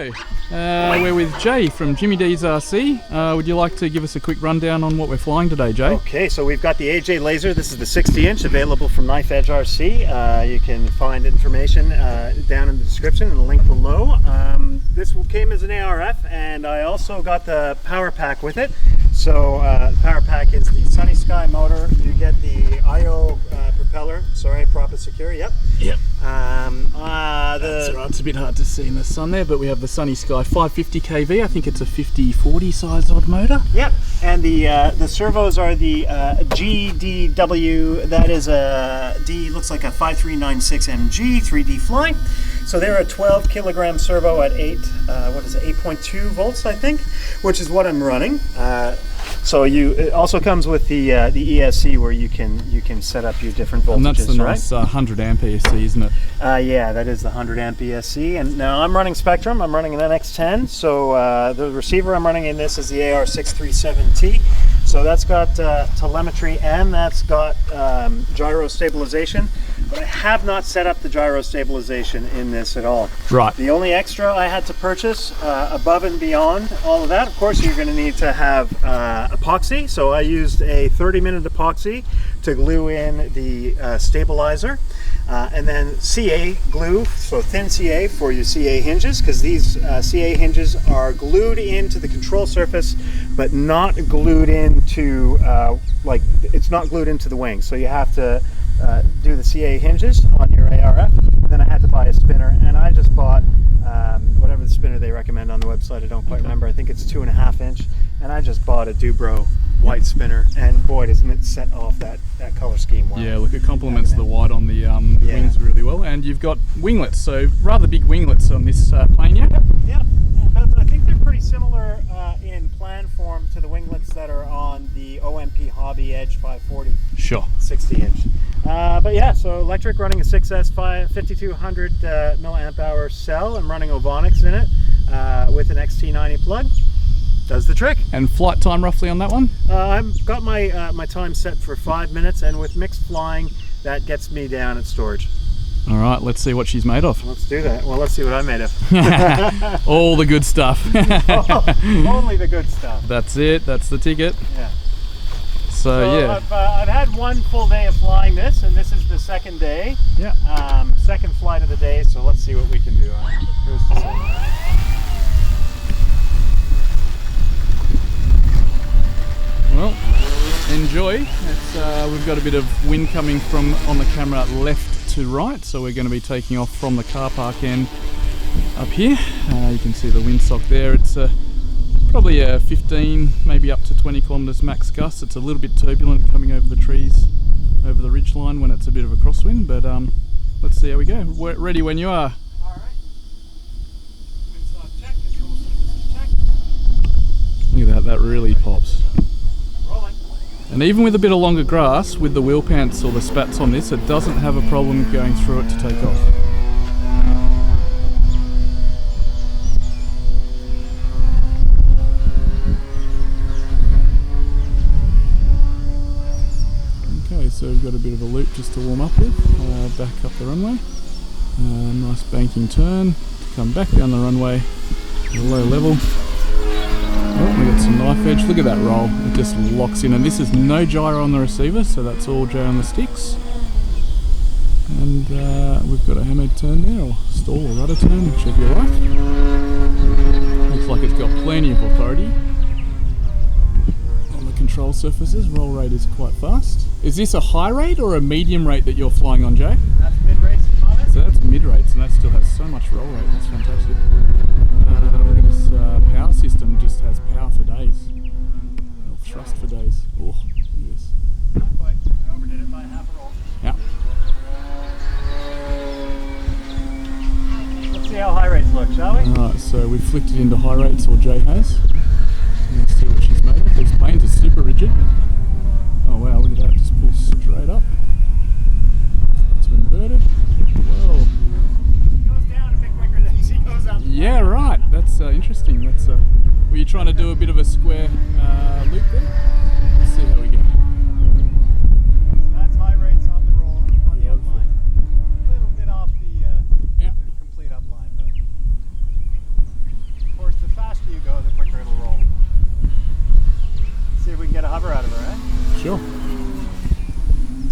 go. We're with Jay from Jimmy D's RC. Would you like to give us a quick rundown on what we're flying today, Jay? Okay, so we've got the AJ Laser. This is the 60-inch available from Knife Edge RC. You can find information down in the description and the link below. This came as an ARF, and I also got the power pack with it. So the power pack is the Sunny Sky motor. You get the IO propeller. Sorry, prop is secure. Yep. That's right, it's a bit hard to see in the sun there, but we have the Sunny Sky 550 kV. I think it's a 50/40 size odd motor. Yep, and the servos are the GDW. That is a looks like a 5396 MG 3D fly. So they're a 12 kilogram servo at 8.2 volts, I think, which is what I'm running. So it also comes with the ESC where you can set up your different voltages. And that's the right? nice 100 amp ESC, isn't it? Yeah, that is the 100 amp ESC. And now I'm running Spectrum. I'm running an NX10. So the receiver I'm running in this is the AR637T. So that's got telemetry and that's got gyro stabilization. But I have not set up the gyro stabilization in this at all. Right. The only extra I had to purchase above and beyond all of that, of course, you're going to need to have epoxy. So I used a 30-minute epoxy to glue in the stabilizer. And then CA glue, so thin CA for your CA hinges, because these CA hinges are glued into the control surface, but not glued into, it's not glued into the wing. So you have to do the CA hinges on your ARF. And then I had to buy a spinner, and I just bought whatever the spinner they recommend on the website. I don't quite remember. I think it's 2.5 inch, and I just bought a Dubro white spinner, and boy, doesn't it set off that color scheme well. Yeah, look, it complements the white on the wings really well, and you've got winglets, so rather big winglets on this plane, yeah? Yep. But I think they're pretty similar in plan form to the winglets that are on the OMP Hobby Edge 540. Sure. 60-inch. But yeah, so electric, running a 6S 5200 milliamp hour cell. I'm running Ovonics in it with an XT90 plug. Does the trick. And flight time roughly on that one? I've got my my time set for 5 minutes, and with mixed flying, that gets me down at storage. All right, let's see what she's made of. Let's do that. Well, let's see what I'm made of. All the good stuff. Only the good stuff. That's it. That's the ticket. Yeah. So yeah. I've had one full day of flying this, and this is the second day. Yeah. Second flight of the day. So let's see what we can do. Who's to say? Well, enjoy. We've got a bit of wind coming from on the camera left to right, so we're going to be taking off from the car park end up here. You can see the windsock there. It's probably a 15, maybe up to 20 kilometres max gust. It's a little bit turbulent coming over the trees, over the ridge line when it's a bit of a crosswind, but let's see how we go. We're ready when you are. Alright. Windsock check, control surfaces check. Look at that, that really pops. Rolling. And even with a bit of longer grass, with the wheel pants or the spats on this, it doesn't have a problem going through it to take off. Okay, so we've got a bit of a loop just to warm up with, back up the runway. Nice banking turn to come back down the runway at a low level. Oh, we got some knife edge. Look at that roll. It just locks in, and this is no gyro on the receiver, so that's all gyro on the sticks. And we've got a hammered turn there, or stall or rudder turn, whichever you like. Looks like it's got plenty of authority on the control surfaces. Roll rate is quite fast. Is this a high rate or a medium rate that you're flying on, Jay? That's mid rates at the moment. So that's mid rates, and that still has so much roll rate. That's fantastic. Look at this power system, just has power for days. Or thrust for days. Oh, look at this. Not quite. I overdid it by half a roll. Yeah. Let's see how high rates look, shall we? Alright, so we've flicked it into high rates, or Jay has. Let's see what she's made of. These planes are super rigid. Oh wow, look at that, just pulls straight up. It's inverted. Whoa. Goes down a bit quicker than she goes up. Yeah, right. That's interesting. That's were you trying to do a bit of a square loop there? Let's see how we go. So that's high rates on the roll, on the upline. A little bit off the complete upline, but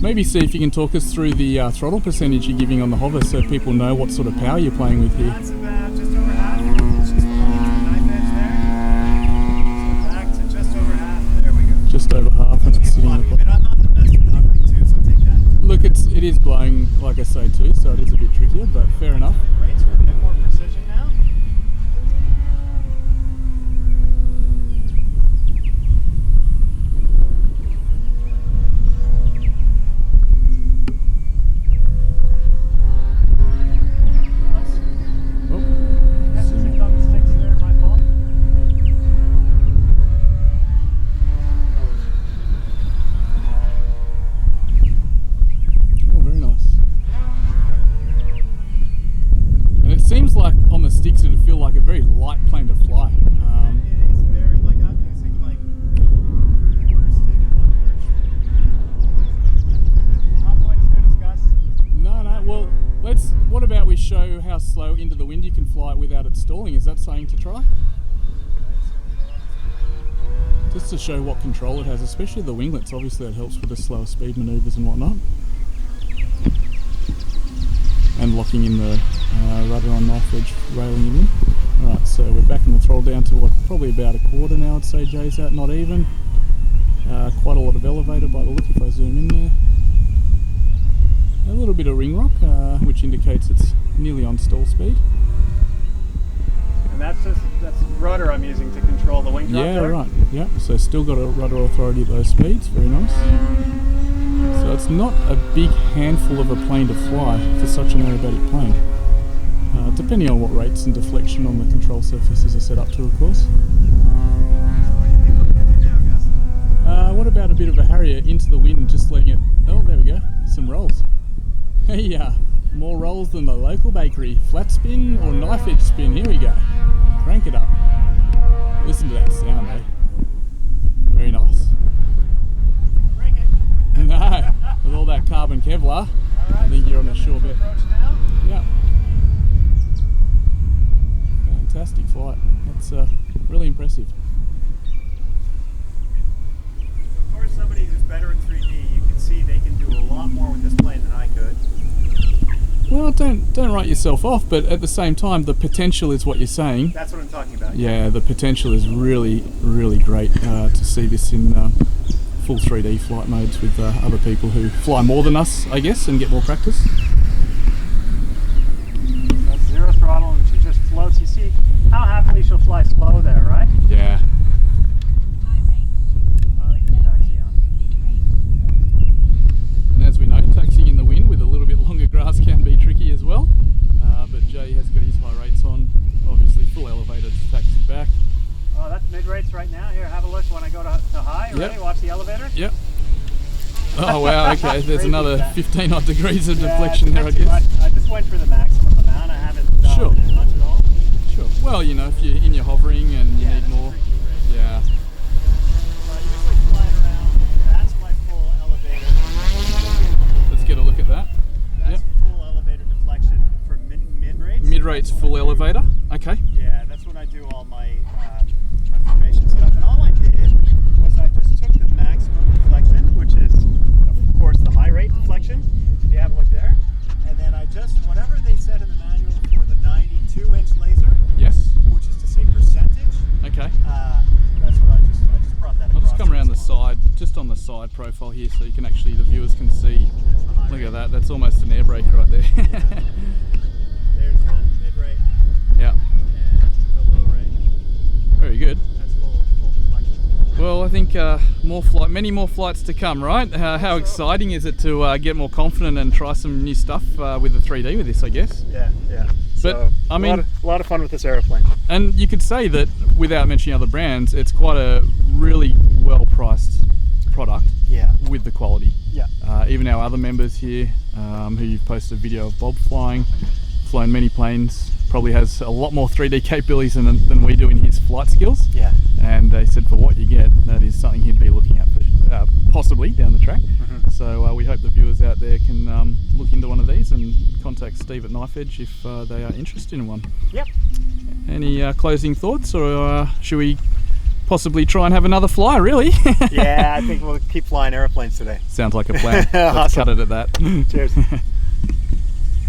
Maybe see if you can talk us through the throttle percentage you're giving on the hover so people know what sort of power you're playing with here. That's about just over half. It's just below the knife edge there. So back to just over half. There we go. Just over half, and it's sitting in the I'm not the best at hovering too, so take that. Look, it is blowing, like I say too, so it is a bit trickier, but fair enough. Rates are a bit more precision now. Seems like on the sticks it'd feel like a very light plane to fly. It is very, like I'm using like quarter stick. Not quite as good as Gus. No, well, what about we show how slow into the wind you can fly it without it stalling? Is that something to try? Just to show what control it has, especially the winglets. Obviously that helps with the slower speed manoeuvres and whatnot. And locking in the rudder on knife edge, railing it in. Alright, so we're backing the throttle down to what, probably about a quarter now I'd say Jay's at, not even. Quite a lot of elevator by the look if I zoom in there. A little bit of ring rock, which indicates it's nearly on stall speed. And that's rudder I'm using to control the wing drop Yeah, there. right, yeah, so still got a rudder authority at those speeds, very nice. So it's not a big handful of a plane to fly for such an aerobatic plane. Depending on what rates and deflection on the control surfaces are set up to, of course. What about a bit of a harrier into the wind, just letting it... Oh, there we go, some rolls. Hey, more rolls than the local bakery. Flat spin or knife edge spin, here we go. Crank it up. Listen to that sound, eh? Very nice. No, with all that carbon Kevlar, I think you're on a sure bet. Yeah. Fantastic flight. That's really impressive. Of course, somebody who's better in 3D, you can see they can do a lot more with this plane than I could. Well, don't write yourself off, but at the same time, the potential is what you're saying. That's what I'm talking about. Yeah, the potential is really, really great to see this in full 3D flight modes with other people who fly more than us, I guess, and get more practice. That's zero throttle and she just floats. You see how happily she'll fly slow there, right? Yeah. I like the taxi on. And as we know, taxiing in the wind with a little bit longer grass can be tricky as well. But Jay has got his high rates on, obviously full elevator to taxi back. Oh, that's mid rates right now. Here, have a look when I go to high. Ready? Yep. Watch the elevator. Yep. Oh wow, okay, there's Crazy another stuff. 15 odd degrees of Yeah, deflection there, I it's not too guess. much. I just went for the maximum amount. I haven't done Sure. much at all. Sure. Well, you know, if you're in your hovering and you need that's more. tricky, right? Yeah. So I usually fly it around. That's my full elevator. Let's get a look at that. That's full elevator deflection for mid rates. Mid rates full elevator. Okay. Yeah, that's when I do all my my formation setup. And all I did was I just took the maximum deflection, which is of course the high rate deflection. If you have a look there, and then I just whatever they said in the manual for the 92-inch laser. Yes. Which is to say percentage. Okay. That's what I just brought that. I'll just across come to around the this one. side, just on the side profile here, so you can actually, the viewers can see. There's the high Look rate. at that. That's almost an air brake right there. Yeah. There's the mid rate Yeah. and the low rate. Very good. That's full deflection. Well, I think many more flights to come, right? How exciting is it to get more confident and try some new stuff with the 3D with this, I guess? Yeah, yeah. But, So, I mean- a lot of fun with this aeroplane. And you could say that, without mentioning other brands, it's quite a really well-priced product Yeah. with the quality. Yeah. Even our other members here, who you've posted a video of Bob flying, flown many planes, probably has a lot more 3D capabilities than we do in his flight skills. Yeah. And they said for what you get, that is something he'd be looking at for, possibly down the track. Mhm. So we hope the viewers out there can look into one of these and contact Steve at Knife Edge if they are interested in one. Yep. Any closing thoughts, or should we possibly try and have another fly, really. Yeah, I think we'll keep flying airplanes today. Sounds like a plan. Let's Awesome. cut it at that. Cheers.